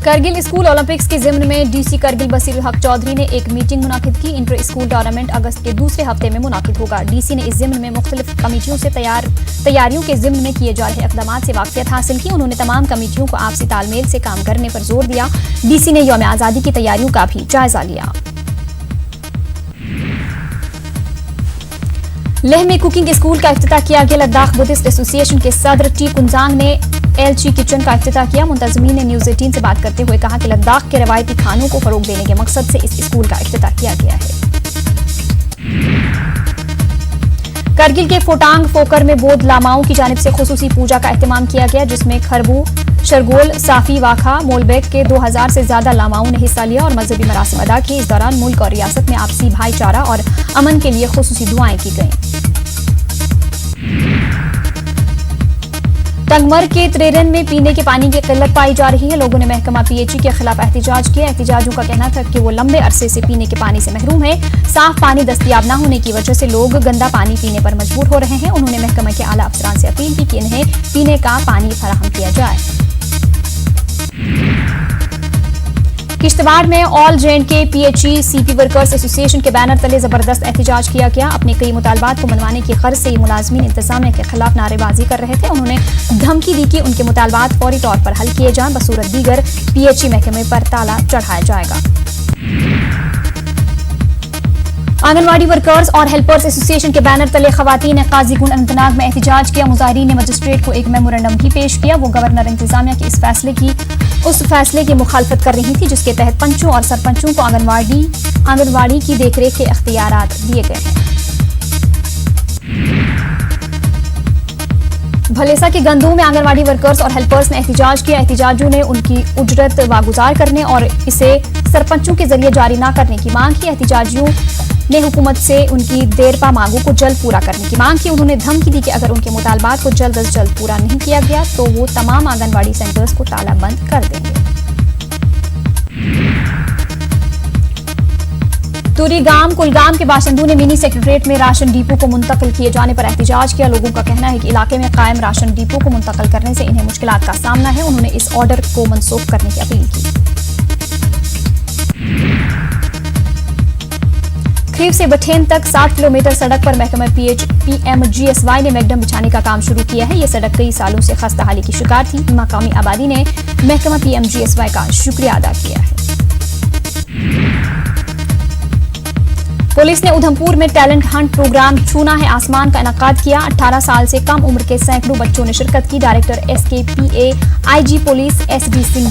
Kargil school Olympics के ज़िम्न में DC Kargil बसीरुल हक चौधरी ने एक मीटिंग मुनाकिद की। इंटर स्कूल टूर्नामेंट अगस्त के दूसरे हफ्ते में मुनाकिद होगा। डीसी ने इस ज़िम्न में मुख्तलिफ कमेटियों से तैयारियों के ज़िम्न में किए जा रहे इक़दाम से वाक़फ़ियत हासिल की। उन्होंने तमाम कमेटियों को आपसी तालमेल से काम करने पर जोर दिया। डीसी ने यौम आज़ादी की तैयारियों का भी जायजा लिया। लेह में कुकिंग स्कूल का इफ्तिताह किया गया। लद्दाख बुद्धिस्ट एसोसिएशन के सदर टी कुंजांग ने एलची किचन का इफ्तिताह किया। मुंतज़मीन ने न्यूज़ 18 से बात करते हुए कहा कि लद्दाख के रवायती खानों को फरोग देने के मकसद से इस स्कूल का इफ्तिताह किया गया है। करगिल के फोटांग फोकर में बौद्ध लामाओं की जानिब से खुसूसी पूजा का एहतमाम किया गया, जिसमें खरबू, शरगोल, साफी, वाखा, मोलबेक के 2000 से ज्यादा लामाओं ने हिस्सा लिया और मजहबी मरासिम अदा किए। इस दौरान मुल्क और रियासत में आपसी भाईचारा और अमन के लिए खुसूसी दुआएं की गईं। तंगमर के त्रेरन में पीने के पानी की किल्लत पाई जा रही है। लोगों ने महकमा पीएचई के खिलाफ एहतिजाज किया। एहतिजाजियों का कहना था कि वो लंबे अरसे से पीने के पानी से महरूम है। साफ पानी दस्तयाब न होने की वजह से लोग गंदा पानी पीने पर मजबूर हो रहे हैं। उन्होंने महकमा के आला अफसरान से अपील की कि इन्हें पीने का पानी फराहम किया जाए। किश्तवाड़ में all J&K PHE CP workers association के बैनर तले जबरदस्त एहतिजाज किया गया। अपने कई मुतालबात को मनवाने की गर्ज से ये मुलाजमीन इंतजामिया के खिलाफ नारेबाजी कर रहे थे। उन्होंने धमकी दी कि उनके मुतालबात फौरी तौर पर हल किए जाएं, बसूरत दीगर पीएचई महकमे पर ताला चढ़ाया जाएगा। आंगनवाड़ी वर्कर्स और हेल्पर्स एसोसिएशन के बैनर तले खवातीन ने काजीगुंड अनंतनाग में एहतिजाज किया। मुजाहिरीन ने मजिस्ट्रेट को एक मेमोरेंडम भी पेश किया। वो गवर्नर इंतजामिया के उस फैसले की मुखालफत कर रही थी जिसके तहत पंचों और सरपंचों को आंगनवाड़ी की देखरेख के इख्तियारात दिए गए हैं। भलेसा के गंदू में आंगनवाड़ी वर्कर्स और हेल्पर्स ने एहतिजाज किया। एहतिजाजियों ने उनकी उजरत वागुजार करने और इसे सरपंचों के जरिए जारी न करने की मांग की। एहतिजाजियों ने हुकूमत से उनकी देरपा मांगों को जल्द पूरा करने की मांग की। उन्होंने धमकी दी कि अगर उनके मुतालबात को जल्द अज जल्द पूरा नहीं किया गया तो वो तमाम आंगनवाड़ी सेंटर्स को ताला बंद कर देंगे। तुरीगाम कुलगाम के बाशिंदों ने मिनी सेक्रेटरीट में राशन डिपो को मुंतकिल किए जाने पर एहतिजाज किया। लोगों का कहना है कि इलाके में कायम राशन डिपो को मुंतकिल करने से इन्हें मुश्किलात का सामना है। उन्होंने इस ऑर्डर को मनसूख करने की अपील की। खरीफ से बठेन तक 7 किलोमीटर सड़क पर महकमा PMGSY ने मैकडम बिछाने का काम शुरू किया है। ये सड़क कई सालों से खस्ताहाली की शिकार थी। मकामी आबादी ने महकमा PMGSY का शुक्रिया अदा किया है। पुलिस ने उधमपुर में टैलेंट हंट प्रोग्राम छूना है आसमान का इनकाद किया। 18 साल से कम उम्र के सैकड़ों बच्चों ने शिरकत की। Director SKPA IG police SD Singh